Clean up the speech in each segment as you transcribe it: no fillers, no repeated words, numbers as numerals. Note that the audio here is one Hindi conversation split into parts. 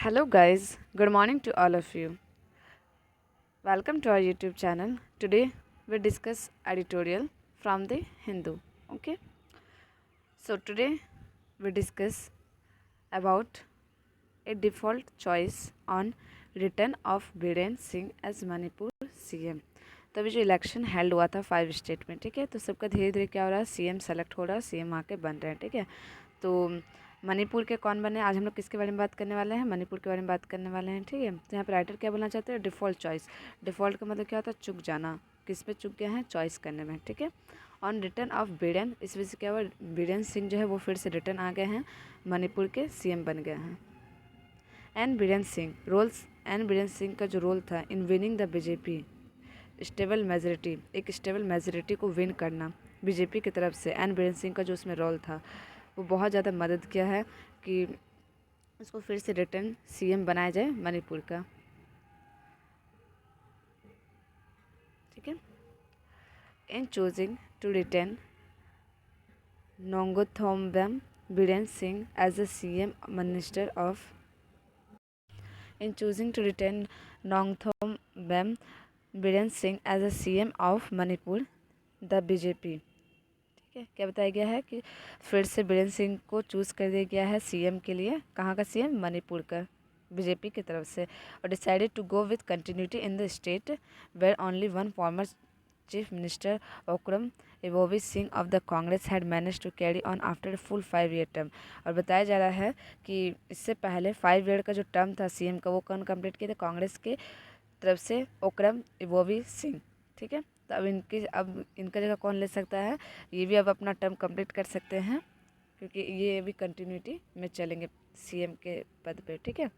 Hello, guys. Good morning to all of you. Welcome to our YouTube channel. Today we discuss editorial from the Hindu. Okay. So today we discuss about a default choice on return of Biren Singh as Manipur CM. तो अभी जो इलेक्शन हेल्ड हुआ था 5 स्टेट में, ठीक है, तो सबका धीरे धीरे क्या हो रहा है, सीएम सेलेक्ट हो रहा है, सीएम आके बन रहे हैं, ठीक है। तो मणिपुर के कौन बने, आज हम लोग किसके बारे में बात करने वाले हैं, मणिपुर के बारे में बात करने वाले हैं, ठीक है। तो यहाँ पर राइटर क्या बोलना चाहते हैं, डिफ़ॉल्ट चॉइस। डिफ़ॉल्ट का मतलब क्या होता है, चुक जाना, किस पे चुक गया है, चॉइस करने में, ठीक है। ऑन रिटर्न ऑफ बिरेन, इस वजह से क्या हुआ, बिरेन सिंह जो है वो फिर से रिटर्न आ गए हैं, मणिपुर के सीएम बन गए हैं। एन बिरेन सिंह का जो रोल था in winning the BJP stable majority, एक स्टेबल मेजोरिटी को विन करना बीजेपी की तरफ से, एन बिरेन सिंह का जो उसमें रोल था वो बहुत ज़्यादा मदद किया है कि उसको फिर से रिटर्न सीएम बनाया जाए मणिपुर का, ठीक है। In choosing to return Nongthombam Biren Singh as a CM minister of In choosing to retain Nongthom Biren Singh as a CM of Manipur, the BJP, ठीक है, क्या बताया गया है कि फिर से बीरेन सिंह को चूज़ कर दिया गया है सीएम के लिए, कहाँ का सीएम, मणिपुर का, बीजेपी की तरफ से। और decided to go with continuity in the state where only one former chief minister Okram Ibobi Singh of the Congress had manage to carry on after full 5 year term. और बताया जा रहा है कि इससे पहले 5 ईयर का जो टर्म था सीएम का वो कौन कंप्लीट किया था, कांग्रेस के तरफ से ओक्रम इवोवी सिंह, ठीक है। तो अब इनका जगह कौन ले सकता है, ये भी अब अपना टर्म कंप्लीट कर सकते हैं क्योंकि ये भी कंटिन्यूटी में चलेंगे सीएम के पद पे, ठीक है।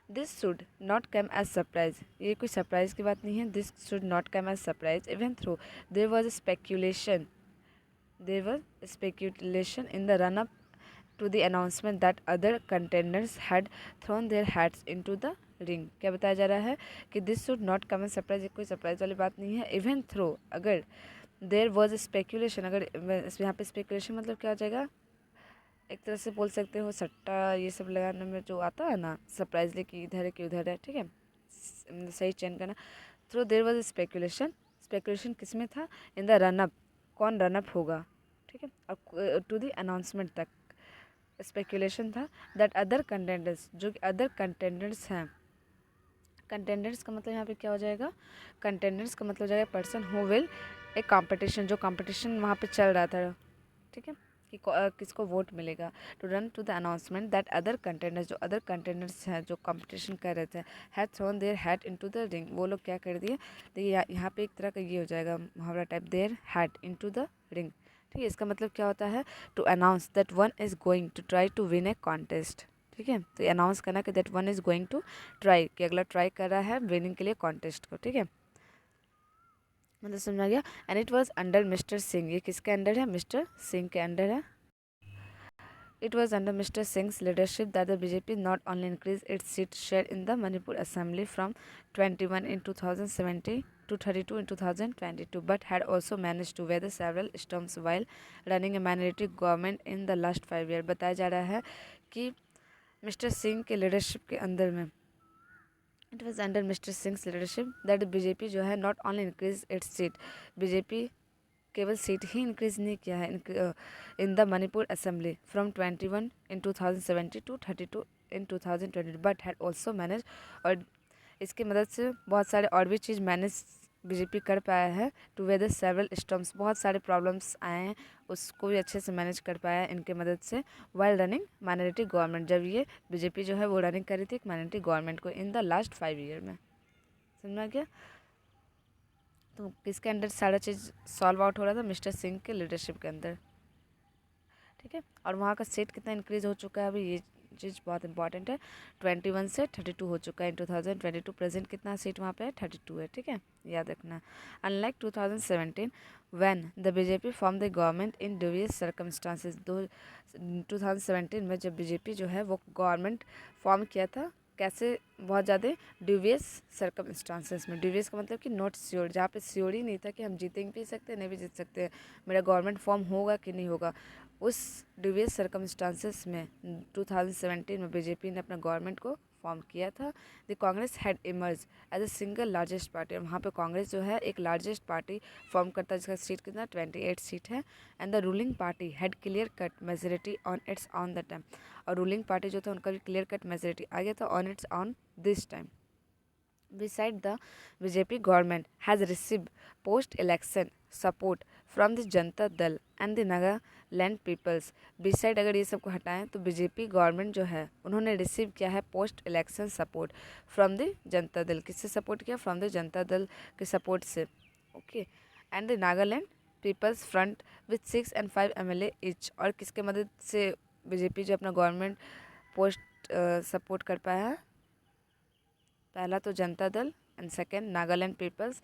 This should not come as surprise, ये कोई सरप्राइज की बात नहीं है। This should not come as surprise even through there was speculation in the run up to the announcement that other contenders had thrown their hats into the ring। क्या बताया जा रहा है कि this should not come as surprise, कोई सरप्राइज वाली बात नहीं है। इवन थ्रो, अगर देर वॉज स्पेक्यूलेशन, अगर यहाँ पे स्पेक्यूलेशन मतलब क्या हो जाएगा, एक तरह से बोल सकते हो सट्टा ये सब लगाने में जो आता है ना, सरप्राइजली कि इधर है कि उधर है, ठीक है, सही चयन करना। Through there was speculation, speculation किस में था, इन द रनअप, कौन रनअप होगा, ठीक है, और टू द अनाउंसमेंट तक स्पेकुलेशन था दैट अदर कंटेंडर्स, जो कि अदर कंटेंडर्स हैं, कंटेंडर्स का मतलब यहाँ पे क्या हो जाएगा, कंटेंडर्स का मतलब हो जाएगा पर्सन हु विल एक कंपटीशन, जो कंपटीशन वहाँ पे चल रहा था, ठीक है, कि किसको वोट मिलेगा। To run to the announcement that other contenders, जो अदर कंटेंडर्स हैं जो कंपटीशन कर रहे थे, had thrown their hat into the ring, वो लोग क्या कर दिए, देखिए यहाँ पे एक तरह का ये हो जाएगा मुहावरा type, their hat into the ring, ठीक है। इसका मतलब क्या होता है, to announce that one is going to try to win a contest, ठीक है। तो अनाउंस करना कि that one is going to try, कि अगला ट्राई कर रहा है विनिंग के लिए कॉन्टेस्ट को, ठीक है, मतलब समझ आ गया। And it was under mister Singh, ये किसके अंडर है, मिस्टर सिंह के अंडर है। It was under Mr. Singh's leadership that the BJP not only increased its seat share in the Manipur Assembly from 21 in 2017 to 32 in 2022, but had also managed to weather several storms while running a minority government in the last 5 years। बताया जा रहा है कि मिस्टर सिंह के लीडरशिप के अंदर में, it was under Mister Singh's leadership that BJP जो है not only increase its seat, BJP केवल सीट ही इंक्रीज नहीं किया है in the Manipur assembly from 21 in 2017 to 32 in 2020, but had also manage, और इसकी मदद से बहुत सारे और भी चीज़ मैनेज बीजेपी कर पाया है, टू वेदर सेवरल स्टॉर्म्स, बहुत सारे प्रॉब्लम्स आए हैं उसको भी अच्छे से मैनेज कर पाया है इनके मदद से, वाइल रनिंग माइनॉरिटी गवर्नमेंट, जब ये बीजेपी जो है वो रनिंग कर रही थी एक माइनॉरिटी गवर्नमेंट को इन द लास्ट 5 ईयर में, समझ गया। तो किसके अंडर सारा चीज़ सॉल्व आउट हो रहा था, मिस्टर सिंह के लीडरशिप के अंदर, ठीक है। और वहाँ का सीट कितना इंक्रीज हो चुका है, अभी ये चीज़ बहुत इंपॉर्टेंट है, 21 से 32 हो चुका है इन 2022, प्रेजेंट कितना सीट वहाँ पे है, 32 है, ठीक है, याद रखना। Unlike 2017 when the BJP form the government in dubious circumstances, 2017 में जब बीजेपी जो है वो गवर्नमेंट फॉर्म किया था, कैसे, बहुत ज़्यादा ड्यूवियस सर्कमस्टांसेस में, ड्यूवियस का मतलब कि नॉट श्योर, जहाँ पे श्योर ही नहीं था कि हम जीतेंगे भी सकते हैं नहीं भी जीत सकते हैं, मेरा गवर्नमेंट फॉर्म होगा कि नहीं होगा, उस ड्यूवियस सर्कमस्टांसेस में 2017 में बीजेपी ने अपना गवर्नमेंट को फॉर्म किया था। The Congress had emerge as a single largest party, और वहाँ पे कांग्रेस जो है एक लार्जेस्ट पार्टी फॉर्म करता है जिसका सीट कितना 28 सीट है। And the ruling party had clear cut majority on it's on the time, और रूलिंग पार्टी जो था उनका भी क्लियर कट मेजोरिटी आ गया था on it's on this time. Beside, the BJP government has received post-election support from the Janata Dal and the Nagaland peoples. Beside, अगर ये सब को हटाएं तो बीजेपी गवर्नमेंट जो है उन्होंने रिसीव किया है post election support from the Janata Dal. किससे सपोर्ट किया? फ्रॉम द जनता दल के सपोर्ट से। Okay, and the Nagaland peoples Front with 6 and 5 MLA each. और किसके मदद से बीजेपी जो अपना गवर्नमेंट पोस्ट सपोर्ट कर पाया है? पहला तो Janata Dal, and second Nagaland peoples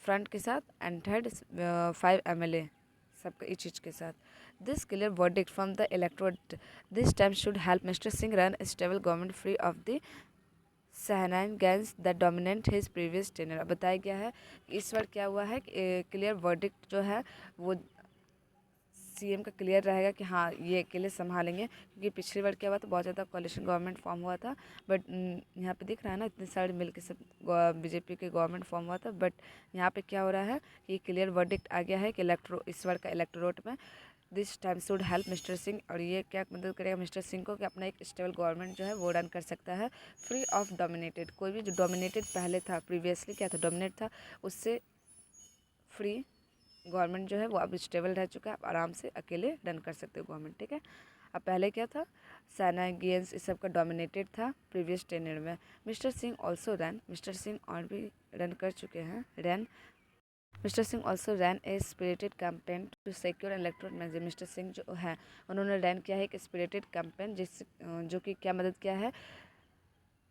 front के साथ, एंड थर्ड 5 MLA सबका इच इच के साथ। This clear verdict from the electorate this time should help mister Singh run stable government free of the shenanigans that dominate his previous tenure. बताया गया है कि इस बार क्या हुआ है कि क्लियर वर्डिक्ट जो है वो सीएम का क्लियर रहेगा कि हाँ ये अकेले संभालेंगे, क्योंकि पिछली बार क्या हुआ था बहुत ज़्यादा कोalition गवर्नमेंट फॉर्म हुआ था। बट यहाँ पे दिख रहा है ना इतने सारे मिल के सब बीजेपी के गवर्नमेंट फॉर्म हुआ था। बट यहाँ पे क्या हो रहा है कि क्लियर वर्डिक्ट आ गया है कि इस बार का इलेक्टोरेट में this time should help mister Singh, और ये क्या मदद करेगा मिस्टर सिंह को कि अपना एक स्टेबल गवर्नमेंट जो है वो रन कर सकता है फ्री ऑफ डोमिनेटेड। कोई भी जो डोमिनेटेड पहले था, प्रीवियसली क्या था, डोमिनेट था, उससे फ्री गवर्नमेंट जो है वो अब स्टेबल रह चुका है, आप आराम से अकेले रन कर सकते हो गवर्नमेंट। ठीक है, अब पहले क्या था, सेना गेम्स इस सब का डोमिनेटेड था प्रीवियस टेन्योर में। Mister Singh also run, Mister Singh और भी रन कर चुके हैं, Mister Singh also ran a spirited campaign to secure electoral manager. Mister Singh जो है उन्होंने रैन किया है एक स्पिरिटेड कैंपेन जो कि क्या मदद किया है,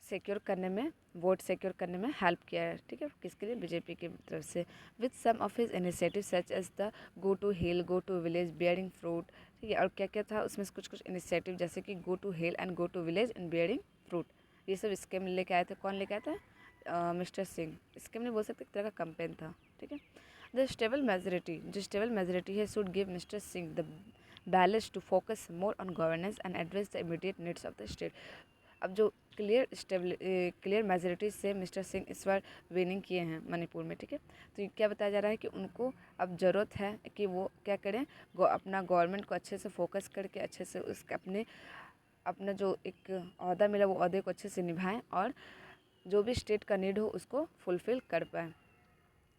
सिक्योर करने में, वोट सिक्योर करने में हेल्प किया है। ठीक है, किसके लिए? बीजेपी की तरफ से। With some of his initiative such as the go to hill, go to village, bearing fruit. ठीक है, और क्या क्या था उसमें कुछ कुछ इनिशिएटिव जैसे कि go to hill and go to village and bearing fruit, ये सब स्कीम लेके आए थे। कौन लेके आया था? मिस्टर सिंह। स्कीम नहीं बोल सकते, एक तरह का कैंपेन था। ठीक है, द स्टेबल मेजोरिटी, जो स्टेबल मेजोरिटी है should give Mister Singh the balance to focus more on governance and address the immediate needs of the state. अब जो क्लियर मेजोरिटी से मिस्टर सिंह इस बार विनिंग किए हैं मणिपुर में। ठीक है, तो ये क्या बताया जा रहा है कि उनको अब ज़रूरत है कि वो क्या करें, अपना गवर्नमेंट को अच्छे से फोकस करके अच्छे से उसके अपना जो एक ओहदा मिला वो ओहदे को अच्छे से निभाएं, और जो भी स्टेट का नीड हो उसको फुलफ़िल कर पाएँ।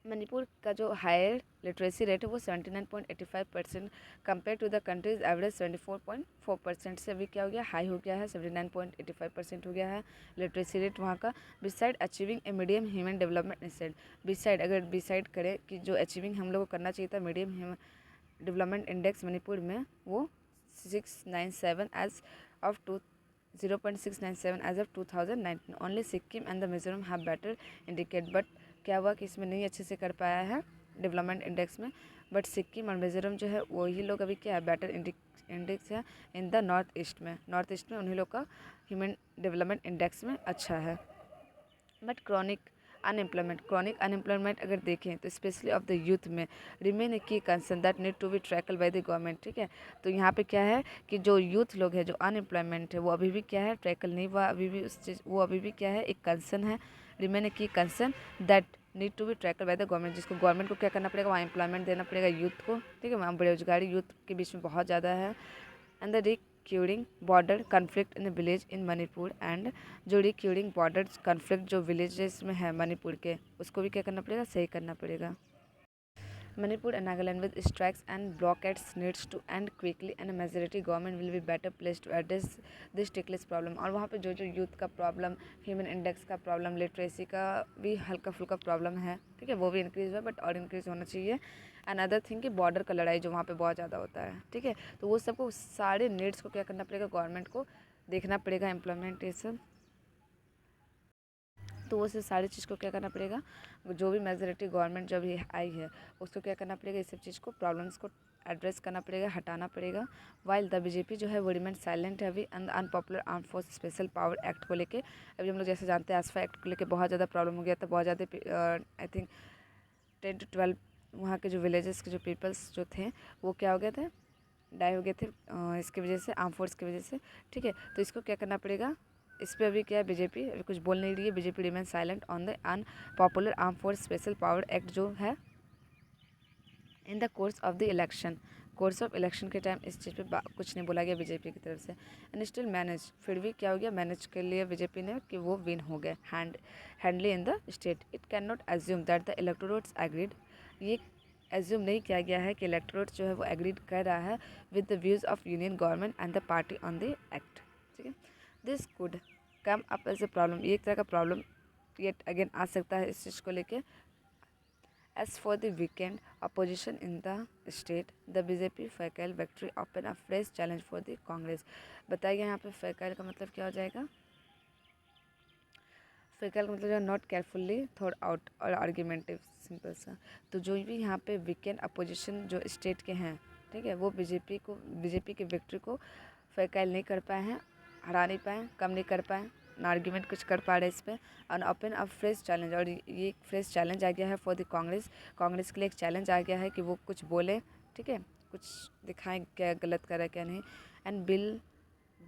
मणिपुर का जो हायर लिटरेसी रेट है वो 79.85% compare to the country's average 74.4% से अभी क्या हो गया, हाई हो गया है, 79.85% हो गया है लिटरेसी रेट वहाँ का। Beside achieving a medium human development instead, beside अगर डिसाइड करें कि जो अचीविंग हम लोग को करना चाहिए था medium human development index Manipur में, वो 697 as of 0.697 as of 2019। Only Sikkim and the Mizoram have better indicate, but क्या हुआ कि इसमें नहीं अच्छे से कर पाया है डेवलपमेंट इंडेक्स में। बट सिक्किम और मिजोरम जो है वही लोग अभी क्या है, बेटर इंडेक्स है इन द नॉर्थ ईस्ट में उन्हीं लोग का ह्यूमन डेवलपमेंट इंडेक्स में अच्छा है। बट क्रॉनिक अनएम्प्लॉयमेंट अगर देखें तो स्पेशली ऑफ द यूथ में remain a key concern that need to be tackle by the government. ठीक है, तो यहाँ पे क्या है कि जो यूथ लोग हैं, जो अनएम्प्लॉयमेंट है, वो अभी भी क्या है, ट्रैकल नहीं हुआ, अभी भी उस चीज़ वो अभी भी क्या है, एक कंसर्न है, remain a key concern that need to be tackle by the government, जिसको गवर्नमेंट को क्या करना पड़ेगा, वहाँ एम्प्लॉयमेंट देना पड़ेगा यूथ को। ठीक है, वहाँ बेरोजगारी यूथ के बीच में बहुत ज़्यादा है। And the recurring border conflict in village in Manipur, and जो रिक्यूरिंग बॉर्डर कन्फ्लिक्ट जो विलेजेस में है मणिपुर के, उसको भी क्या करना पड़ेगा, सही करना पड़ेगा। Manipur and Nagaland with strikes and blockades needs to end quickly, and a majority government will be better placed to address this ticklish problem। और वहाँ पे जो जो यूथ का प्रॉब्लम, ह्यूमन इंडेक्स का प्रॉब्लम, लिटरेसी का भी हल्का फुल्का प्रॉब्लम है, ठीक है, वो भी इंक्रीज़ हुआ, बट और इंक्रीज़ होना चाहिए। अनदर थिंग कि बॉर्डर का लड़ाई जो वहाँ पे बहुत ज़्यादा होता है, ठीक है, तो वो सबको सारे नीड्स को क्या करना पड़ेगा, गवर्नमेंट को देखना पड़ेगा, एम्प्लॉयमेंट ये सब, तो वो से सारी चीज़ को क्या करना पड़ेगा, जो भी मेजोरिटी गवर्नमेंट जो भी आई है उसको क्या करना पड़ेगा, इस सब चीज़ को प्रॉब्लम्स को एड्रेस करना पड़ेगा, हटाना पड़ेगा। वाइल द बीजेपी जो है वो रिमेन साइलेंट है अभी unpopular arm force special power act को लेके। अभी हम लोग जैसे जानते हैं आसफा एक्ट को लेके बहुत ज़्यादा प्रॉब्लम हो गया था, बहुत ज़्यादा आई थिंक 10 to 12 वहाँ के जो विलेजेस के जो पीपल्स जो थे वो क्या हो गए थे, डाई हो गए थे इसकी वजह से, आर्म फोर्स की वजह से। ठीक है, तो इसको क्या करना पड़ेगा, इस पर अभी क्या है, बीजेपी अभी कुछ बोल नहीं रही है। BJP remain silent on the unpopular arm force special power act जो है in the course of the election. Course of election के टाइम इस चीज़ पे कुछ नहीं बोला गया बीजेपी की तरफ से। एंड स्टिल मैनेज, फिर भी क्या हो गया, मैनेज कर लिया बीजेपी ने कि वो विन हो गए handily in the state. It can not assume that the electorates agreed, ये एज्यूम नहीं किया गया है कि इलेक्टोरेट जो है वो एग्रीड कर रहा है with the views of union government and the party on the act. ठीक है, this could come up as a problem, ये एक तरह का प्रॉब्लम येट अगेन आ सकता है इस चीज़ को लेके। As for the weekend opposition in the state, the BJP फैकल victory open a fresh challenge for the Congress। बताइए यहाँ पे फैकल का मतलब क्या हो जाएगा। फैकल का मतलब नॉट केयरफुली थॉट आउट और आर्ग्यूमेंटिव, सिंपल सा। तो जो भी यहाँ पे वीकेंड अपोजिशन जो स्टेट के हैं, ठीक है, वो बीजेपी की विक्ट्री को फैकल नहीं कर पाए हैं, हरा नहीं पाए, कम नहीं कर पाए ना, आर्ग्यूमेंट कुछ कर पा रहे इस पर। और ओपन अ फ्रेश चैलेंज, और ये एक फ्रेश चैलेंज आ गया है फॉर द कांग्रेस के लिए एक चैलेंज आ गया है कि वो कुछ बोले, ठीक है, कुछ दिखाएं क्या गलत करा क्या नहीं। एंड बिल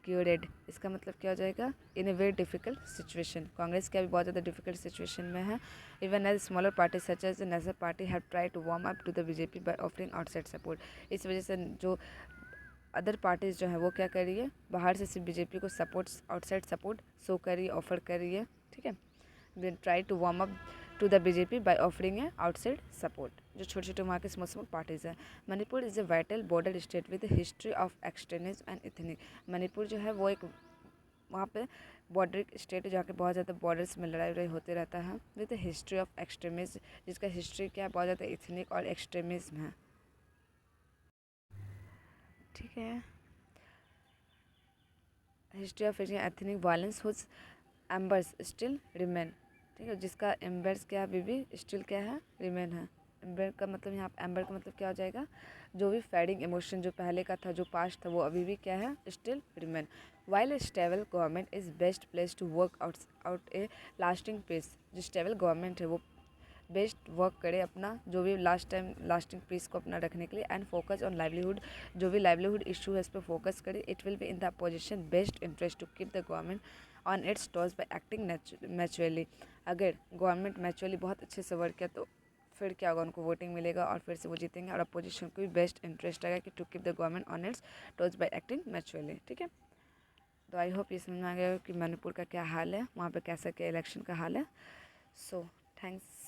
ग्यूरेड, इसका मतलब क्या हो जाएगा, in a very difficult situation, Congress क्या भी बहुत ज़्यादा डिफिकल्ट सिचुएशन में है। Even as smaller party such as national party have try to warm up to the BJP by offering outside support. इस वजह से जो अदर पार्टीज़ जो है वो क्या कर रही है, बाहर से सिर्फ बीजेपी को सपोर्ट, आउटसाइड सपोर्ट शो कर रही है, ऑफर कर रही है। ठीक है, they try to warm up to the BJP by offering a outside support, जो छोटे छोटे वहाँ के स्मॉल पार्टीज़ हैं। Manipur is a vital border state with history of extremism and ethnic. Manipur जो है वो एक वहाँ पे बॉर्डर स्टेट है जहाँ के बहुत ज़्यादा बॉर्डर्स में लड़ाई वड़ाई होते रहता है, विद हिस्ट्री ऑफ एक्सट्रीमिज्म, जिसका हिस्ट्री क्या है, बहुत ज़्यादा इथनिक और एक्सट्रीमिज्म है। ठीक है, history of ethnic violence whose embers still remain. ठीक है, जिसका एम्बर्स क्या है, अभी भी स्टिल क्या है, रिमेन है। एम्बर का मतलब यहाँ एम्बर का मतलब क्या हो जाएगा, जो भी फैडिंग इमोशन जो पहले का था, जो पास्ट था, वो अभी भी क्या है, still remain. While a stable government is best place to work out a lasting peace, जो स्टेबल गवर्नमेंट है वो बेस्ट वर्क करे अपना जो भी लास्टिंग पीस को अपना रखने के लिए। एंड फोकस ऑन लाइवलीहुड, जो भी लाइवलीहुड इशू है इस पर फोकस करे। It will be in the position best interest to keep the government on its toes by acting maturely. अगर गवर्नमेंट मैचुअली बहुत अच्छे से वर्क किया तो फिर क्या होगा, उनको वोटिंग मिलेगा और फिर से वो जीतेंगे, और अपोजिशन को भी बेस्ट इंटरेस्ट आएगा कि to keep the government on its toes by acting maturely. ठीक है, तो आई होप ये समझ में आ गया कि मणिपुर का क्या हाल है, वहाँ पे कैसा क्या इलेक्शन का हाल है। So thanks.